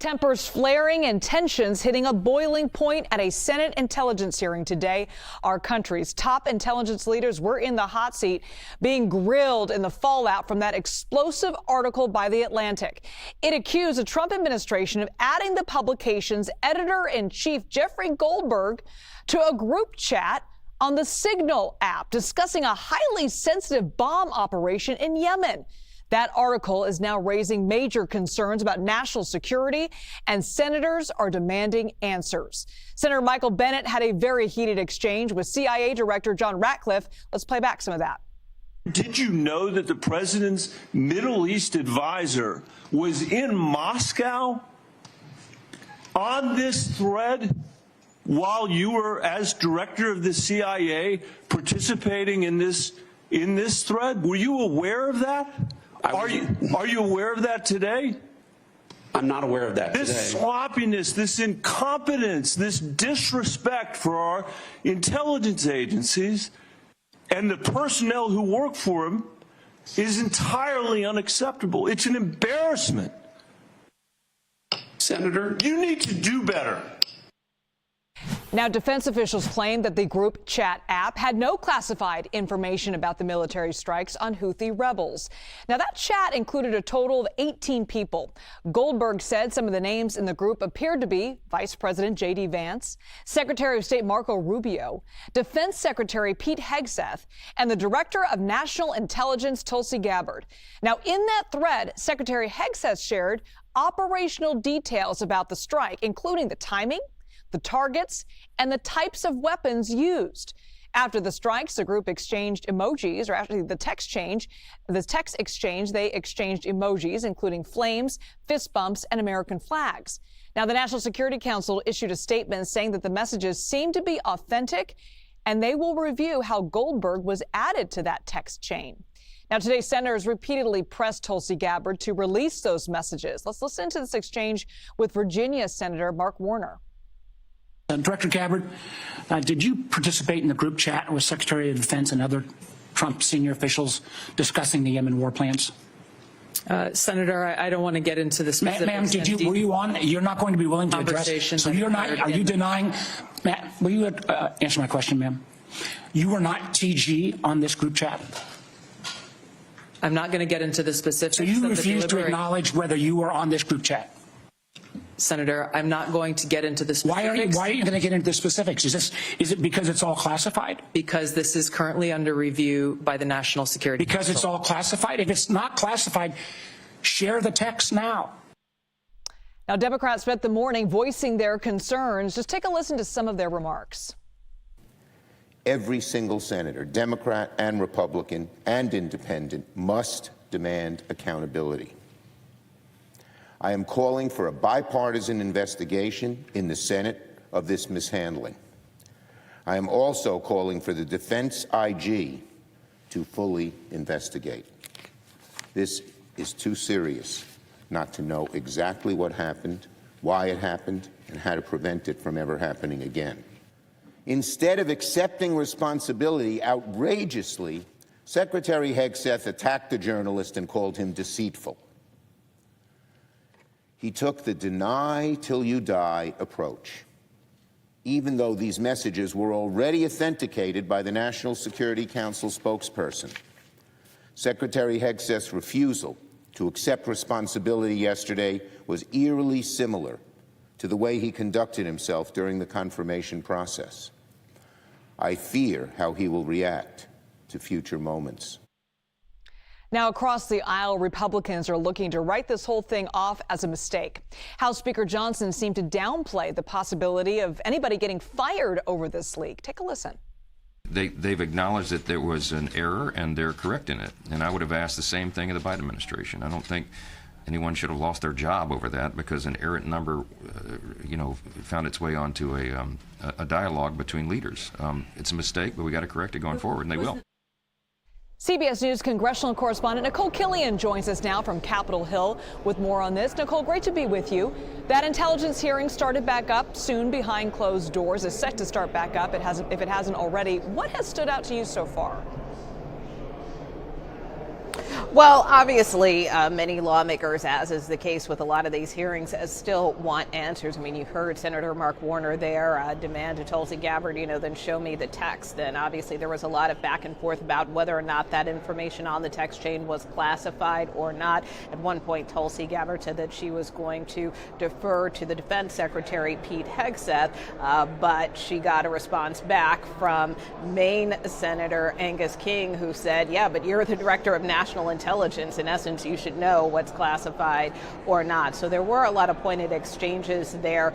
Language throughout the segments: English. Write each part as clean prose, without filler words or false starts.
Tempers flaring and tensions hitting a boiling point at a Senate intelligence hearing today. Our country's top intelligence leaders were in the hot seat, being grilled in the fallout from that explosive article by The Atlantic. It accused the Trump administration of adding the publication's editor-in-chief, Jeffrey Goldberg, to a group chat on the Signal app discussing a highly sensitive bomb operation in Yemen. That article is now raising major concerns about national security, and senators are demanding answers. Senator Michael Bennet had a very heated exchange with CIA Director John Ratcliffe. Let's play back some of that. Did you know that the president's Middle East advisor was in Moscow on this thread while you were, as director of the CIA, participating in this thread? Were you aware of that? Are you aware of that today? I'm not aware of that today. This sloppiness, this incompetence, this disrespect for our intelligence agencies and the personnel who work for them is entirely unacceptable. It's an embarrassment. Senator, you need to do better. Now, defense officials claim that the group chat app had no classified information about the military strikes on Houthi rebels. Now, that chat included a total of 18 people. Goldberg said some of the names in the group appeared to be Vice President J.D. Vance, Secretary of State Marco Rubio, Defense Secretary Pete Hegseth, and the Director of National Intelligence Tulsi Gabbard. Now, in that thread, Secretary Hegseth shared operational details about the strike, including the timing, the targets, and the types of weapons used. After the strikes, the group exchanged emojis, or actually the text exchange, they exchanged emojis, including flames, fist bumps, and American flags. Now, the National Security Council issued a statement saying that the messages seem to be authentic, and they will review how Goldberg was added to that text chain. Now, today, senators repeatedly pressed Tulsi Gabbard to release those messages. Let's listen to this exchange with Virginia Senator Mark Warner. Director Gabbard, did you participate in the group chat with Secretary of Defense and other Trump senior officials discussing the Yemen war plans? Senator, I don't want to get into the specifics. Ma'am, were you on? You're not going to be willing to address. So you're not. Are you denying? Ma'am, will you answer my question, ma'am? You were not TG on this group chat. I'm not going to get into the specifics. So you refuse to acknowledge whether you were on this group chat. Senator, I'm not going to get into the specifics. Why are you going to get into the specifics? Is it because it's all classified? Because this is currently under review by the National Security Council. Because it's all classified? If it's not classified, share the text now. Now, Democrats spent the morning voicing their concerns. Just take a listen to some of their remarks. Every single senator, Democrat and Republican and independent, must demand accountability. I am calling for a bipartisan investigation in the Senate of this mishandling. I am also calling for the defense IG to fully investigate. This is too serious not to know exactly what happened, why it happened, and how to prevent it from ever happening again. Instead of accepting responsibility outrageously, Secretary Hegseth attacked the journalist and called him deceitful. He took the deny till you die approach, even though these messages were already authenticated by the National Security Council spokesperson. Secretary Hegseth's refusal to accept responsibility yesterday was eerily similar to the way he conducted himself during the confirmation process. I fear how he will react to future moments. Now, across the aisle, Republicans are looking to write this whole thing off as a mistake. House Speaker Johnson seemed to downplay the possibility of anybody getting fired over this leak. Take a listen. They've acknowledged that there was an error, and they're correcting it. And I would have asked the same thing of the Biden administration. I don't think anyone should have lost their job over that because an errant number, found its way onto a dialogue between leaders. It's a mistake, but we got to correct it going forward, and they will. CBS News congressional correspondent Nikole Killion joins us now from Capitol Hill with more on this. Nikole, great to be with you. That intelligence hearing started back up soon behind closed doors, is set to start back up if it hasn't already. What has stood out to you so far? Well, obviously, many lawmakers, as is the case with a lot of these hearings, still want answers. I mean, you heard Senator Mark Warner there demand to Tulsi Gabbard, then show me the text. And obviously, there was a lot of back and forth about whether or not that information on the text chain was classified or not. At one point, Tulsi Gabbard said that she was going to defer to the Defense Secretary, Pete Hegseth, but she got a response back from Maine Senator Angus King, who said, yeah, but you're the Director of National Intelligence. In essence, you should know what's classified or not. So there were a lot of pointed exchanges there.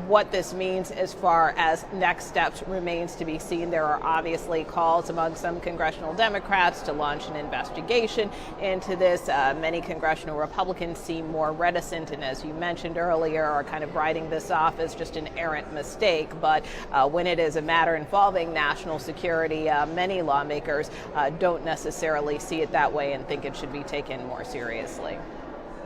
What this means as far as next steps remains to be seen. There are obviously calls among some congressional Democrats to launch an investigation into this. Many congressional Republicans seem more reticent, and as you mentioned earlier, are kind of writing this off as just an errant mistake. But when it is a matter involving national security, many lawmakers don't necessarily see it that way and think it should be taken more seriously.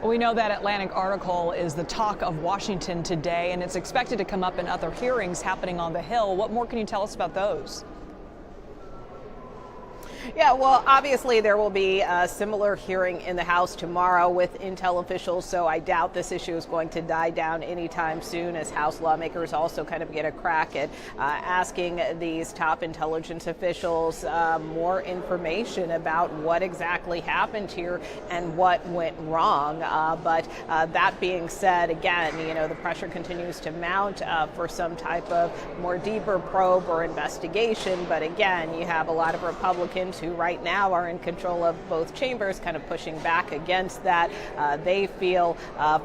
We know that Atlantic article is the talk of Washington today, and it's expected to come up in other hearings happening on the Hill. What more can you tell us about those? Yeah, well, obviously there will be a similar hearing in the House tomorrow with Intel officials, so I doubt this issue is going to die down anytime soon, as House lawmakers also kind of get a crack at asking these top intelligence officials more information about what exactly happened here and what went wrong. But that being said, again, the pressure continues to mount for some type of more deeper probe or investigation. But again, you have a lot of Republicans who right now are in control of both chambers, kind of pushing back against that. They feel,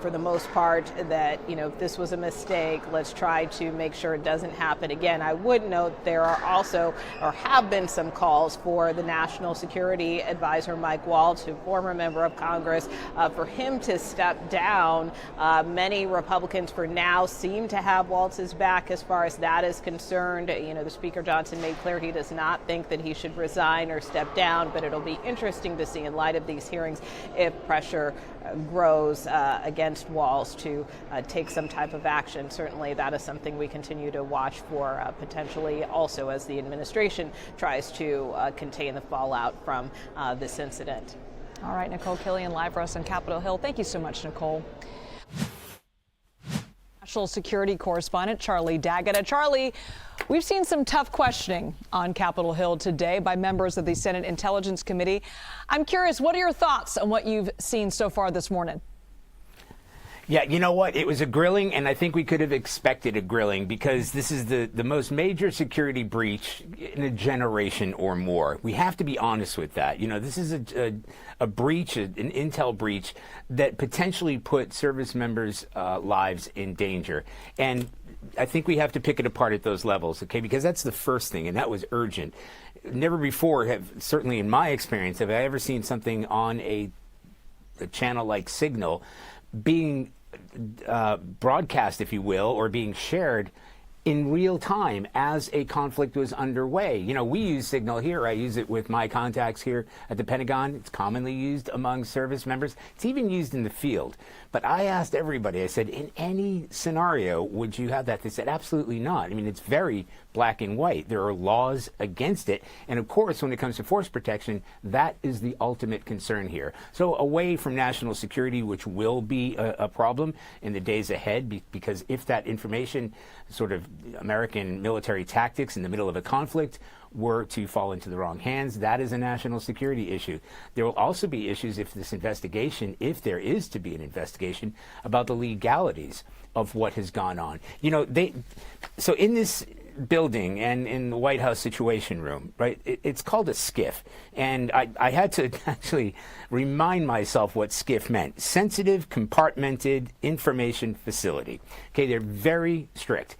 for the most part, that, if this was a mistake, let's try to make sure it doesn't happen again. I would note there are also, or have been, some calls for the National Security Advisor, Mike Waltz, who former member of Congress, for him to step down. Many Republicans for now seem to have Waltz's back as far as that is concerned. The Speaker Johnson made clear he does not think that he should resign or step down, but it'll be interesting to see in light of these hearings if pressure grows against Walz to take some type of action. Certainly that is something we continue to watch for, potentially also as the administration tries to contain the fallout from this incident. All right, Nikole Killion live for us on Capitol Hill. Thank you so much, Nikole. National security correspondent Charlie Daggett. Charlie, we've seen some tough questioning on Capitol Hill today by members of the Senate Intelligence Committee. I'm curious, what are your thoughts on what you've seen so far this morning? Yeah, you know what? It was a grilling, and I think we could have expected a grilling, because this is the most major security breach in a generation or more. We have to be honest with that. This is a breach, an intel breach that potentially put service members' lives in danger. And I think we have to pick it apart at those levels, okay? Because that's the first thing, and that was urgent. Never before certainly in my experience, have I ever seen something on a channel like Signal being broadcast, if you will, or being shared in real time as a conflict was underway. We use Signal here. I use it with my contacts here at the Pentagon. It's commonly used among service members. It's even used in the field. But I asked everybody, I said, in any scenario, would you have that? They said, absolutely not. I mean, it's very black and white. There are laws against it. And of course, when it comes to force protection, that is the ultimate concern here. So away from national security, which will be a problem in the days ahead, because if that information, sort of American military tactics in the middle of a conflict, were to fall into the wrong hands, that is a national security issue. There will also be issues if this investigation, if there is to be an investigation, about the legalities of what has gone on. So in this building and in the White House Situation Room, right, it's called a SCIF. And I had to actually remind myself what SCIF meant. Sensitive Compartmented Information Facility. Okay, they're very strict.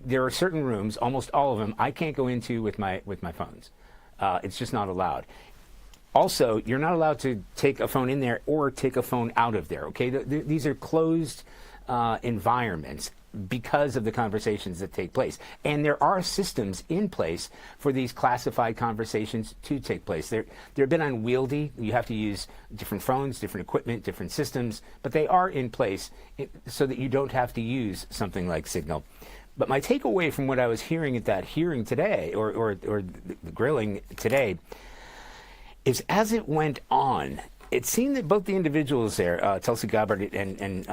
There are certain rooms, almost all of them, I can't go into with my phones. It's just not allowed. Also, you're not allowed to take a phone in there or take a phone out of there. Okay, these are closed environments because of the conversations that take place. And there are systems in place for these classified conversations to take place. They're a bit unwieldy. You have to use different phones, different equipment, different systems, but they are in place so that you don't have to use something like Signal. But my takeaway from what I was hearing at that hearing today, or the grilling today, is as it went on, it seemed that both the individuals there, Tulsi Gabbard and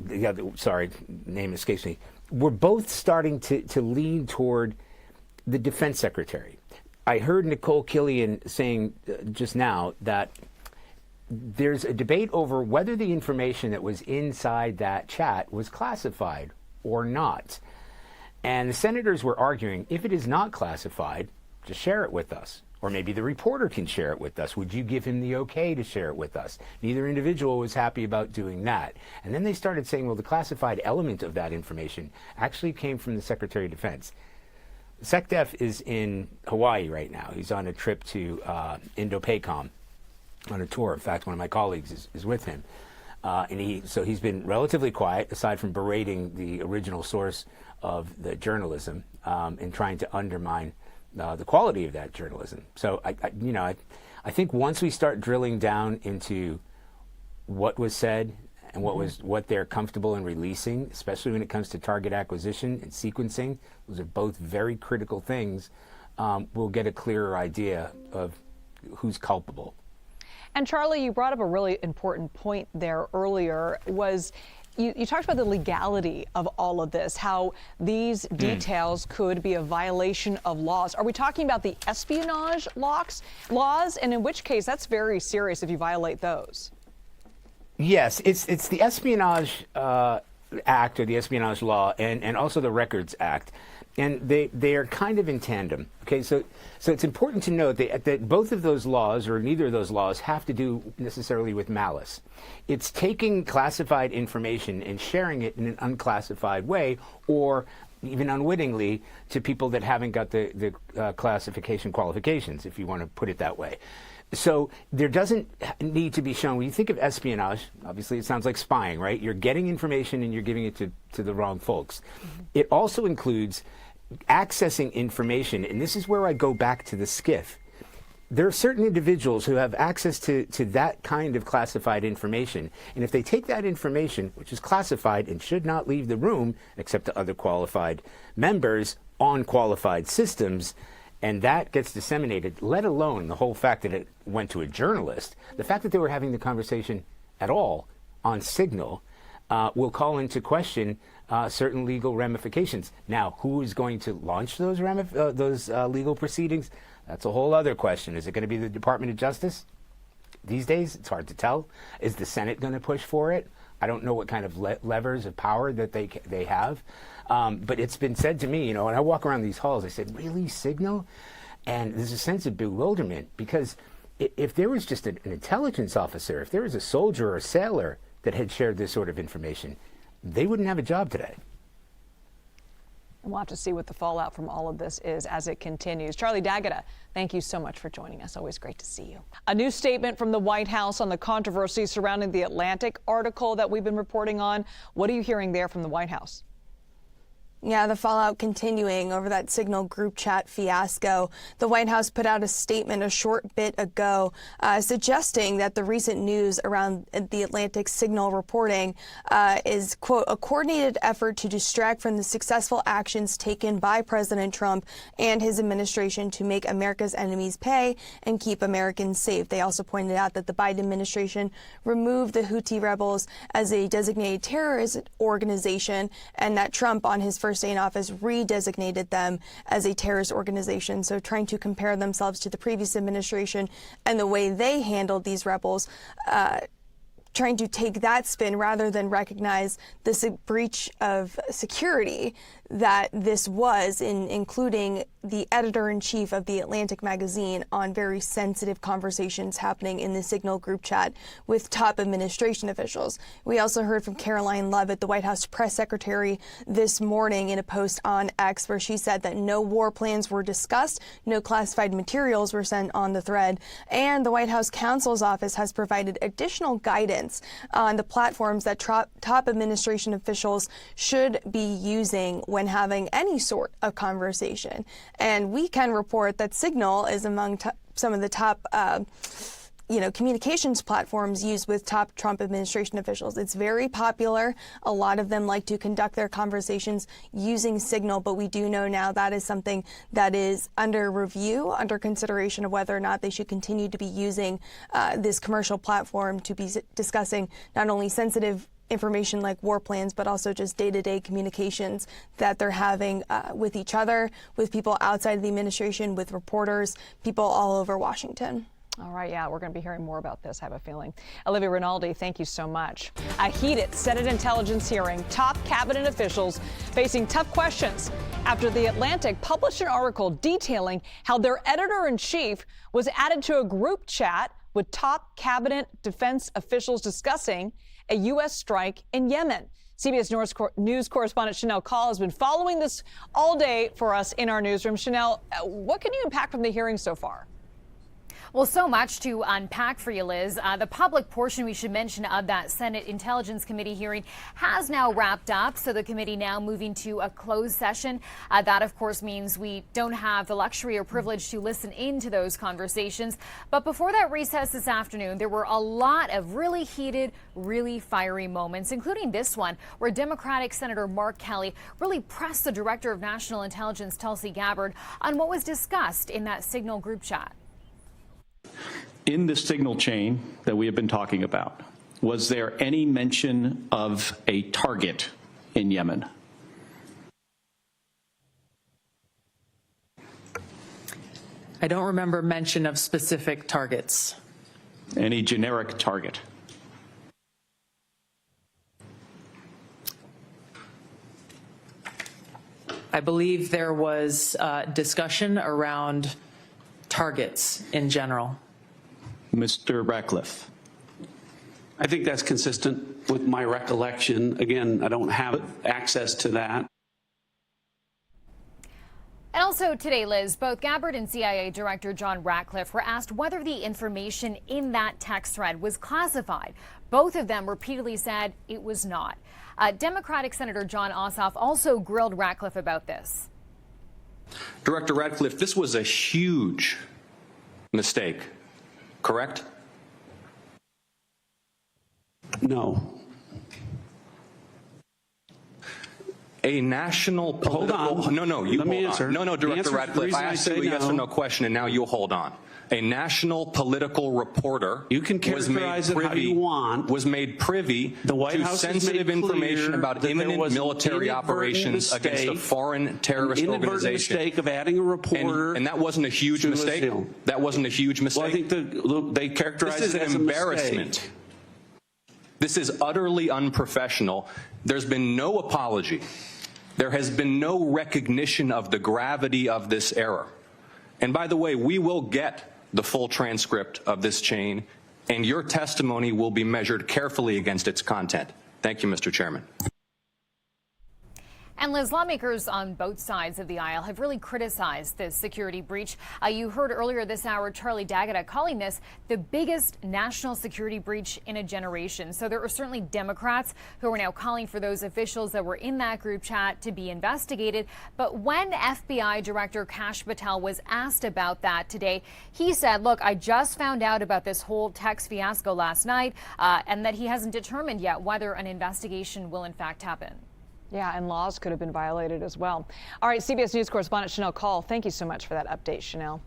the other, sorry, name escapes me, were both starting to lean toward the defense secretary. I heard Nikole Killion saying just now that there's a debate over whether the information that was inside that chat was classified or not. And the senators were arguing, if it is not classified, just share it with us. Or maybe the reporter can share it with us. Would you give him the okay to share it with us? Neither individual was happy about doing that. And then they started saying, well, the classified element of that information actually came from the Secretary of Defense. SecDef is in Hawaii right now. He's on a trip to Indo-PACOM on a tour. In fact, one of my colleagues is with him. So he's been relatively quiet, aside from berating the original source of the journalism and trying to undermine the quality of that journalism. So I think once we start drilling down into what was said and what they're comfortable in releasing, especially when it comes to target acquisition and sequencing, those are both very critical things, we'll get a clearer idea of who's culpable. And Charlie, you brought up a really important point there earlier, was you talked about the legality of all of this, how these details could be a violation of laws. Are we talking about the espionage laws? And in which case, that's very serious if you violate those. Yes, it's the Espionage Act, or the Espionage Law, and also the Records Act. And they are kind of in tandem. Okay, so it's important to note that both of those laws, or neither of those laws, have to do necessarily with malice. It's taking classified information and sharing it in an unclassified way, or even unwittingly, to people that haven't got the classification qualifications, if you want to put it that way. So there doesn't need to be shown. When you think of espionage, obviously it sounds like spying, right? You're getting information and you're giving it to the wrong folks. It also includes accessing information, and this is where I go back to the skiff. There are certain individuals who have access to that kind of classified information, and if they take that information, which is classified and should not leave the room except to other qualified members on qualified systems, and that gets disseminated, let alone the whole fact that it went to a journalist, the fact that they were having the conversation at all on Signal will call into question certain legal ramifications. Now, who is going to launch those legal proceedings? That's a whole other question. Is it going to be the Department of Justice? These days, it's hard to tell. Is the Senate going to push for it? I don't know what kind of levers of power that they have. But it's been said to me, when I walk around these halls, I said, really, Signal? And there's a sense of bewilderment, because if there was just an intelligence officer, if there was a soldier or a sailor that had shared this sort of information, they wouldn't have a job today. We'll have to see what the fallout from all of this is as it continues. Charlie D'Agata, thank you so much for joining us. Always great to see you. A new statement from the White House on the controversy surrounding the Atlantic article that we've been reporting on. What are you hearing there from the White House? Yeah, the fallout continuing over that Signal group chat fiasco. The White House put out a statement a short bit ago suggesting that the recent news around the Atlantic Signal reporting is, quote, a coordinated effort to distract from the successful actions taken by President Trump and his administration to make America's enemies pay and keep Americans safe. They also pointed out that the Biden administration removed the Houthi rebels as a designated terrorist organization, and that Trump, on his first day in office, redesignated them as a terrorist organization. So trying to compare themselves to the previous administration and the way they handled these rebels, trying to take that spin rather than recognize this breach of security that this was, including the editor-in-chief of the Atlantic magazine on very sensitive conversations happening in the Signal group chat with top administration officials. We also heard from Caroline Leavitt, the White House press secretary, this morning in a post on X, where she said that no war plans were discussed, no classified materials were sent on the thread, and the White House counsel's office has provided additional guidance on the platforms that top administration officials should be using when having any sort of conversation. And we can report that Signal is among some of the top communications platforms used with top Trump administration officials. It's very popular. A lot of them like to conduct their conversations using Signal, but we do know now that is something that is under review, under consideration of whether or not they should continue to be using this commercial platform to be discussing not only sensitive information like war plans, but also just day-to-day communications that they're having with each other, with people outside of the administration, with reporters, people all over Washington. All right, yeah, we're going to be hearing more about this, I have a feeling. Olivia, Rinaldi, thank you so much. A heated Senate intelligence hearing, top cabinet officials facing tough questions after The Atlantic published an article detailing how their editor-in-chief was added to a group chat with top cabinet defense officials discussing a U.S. strike in Yemen. CBS News correspondent Shanelle Kaul has been following this all day for us in our newsroom. Shanelle, what can you unpack from the hearing so far? Well, so much to unpack for you, Liz. The public portion, we should mention, of that Senate Intelligence Committee hearing has now wrapped up. So the committee now moving to a closed session. That, of course, means we don't have the luxury or privilege to listen into those conversations. But before that recess this afternoon, there were a lot of really heated, really fiery moments, including this one, where Democratic Senator Mark Kelly really pressed the Director of National Intelligence, Tulsi Gabbard, on what was discussed in that Signal group chat. In the signal chain that we have been talking about, was there any mention of a target in Yemen? I don't remember mention of specific targets. Any generic target? I believe there was discussion around targets in general. Mr. Ratcliffe. I think that's consistent with my recollection. Again, I don't have access to that. And also today, Liz, both Gabbard and CIA Director John Ratcliffe were asked whether the information in that text thread was classified. Both of them repeatedly said it was not. Democratic Senator John Ossoff also grilled Ratcliffe about this. Director Ratcliffe, this was a huge mistake, correct? No. A national political... Hold on. No, you Let me hold answer. on. No, Director Ratcliffe, I asked you a yes or no question, and now you'll hold on. A national political reporter you can characterize it how you want. Was made privy to sensitive information about imminent military operations against a foreign terrorist organization. Mistake of adding a reporter, and that wasn't a huge mistake. That wasn't a huge mistake. Well, I think they characterize it as an embarrassment. This is utterly unprofessional. There's been no apology. There has been no recognition of the gravity of this error. And by the way, we will get the full transcript of this chain, and your testimony will be measured carefully against its content. Thank you, Mr. Chairman. And Liz, lawmakers on both sides of the aisle have really criticized this security breach. You heard earlier this hour Charlie D'Agata calling this the biggest national security breach in a generation. So there are certainly Democrats who are now calling for those officials that were in that group chat to be investigated. But when FBI Director Kash Patel was asked about that today, he said, look, I just found out about this whole text fiasco last night, and that he hasn't determined yet whether an investigation will in fact happen. Yeah, and laws could have been violated as well. All right, CBS News correspondent Shanelle Kaul, thank you so much for that update, Shanelle.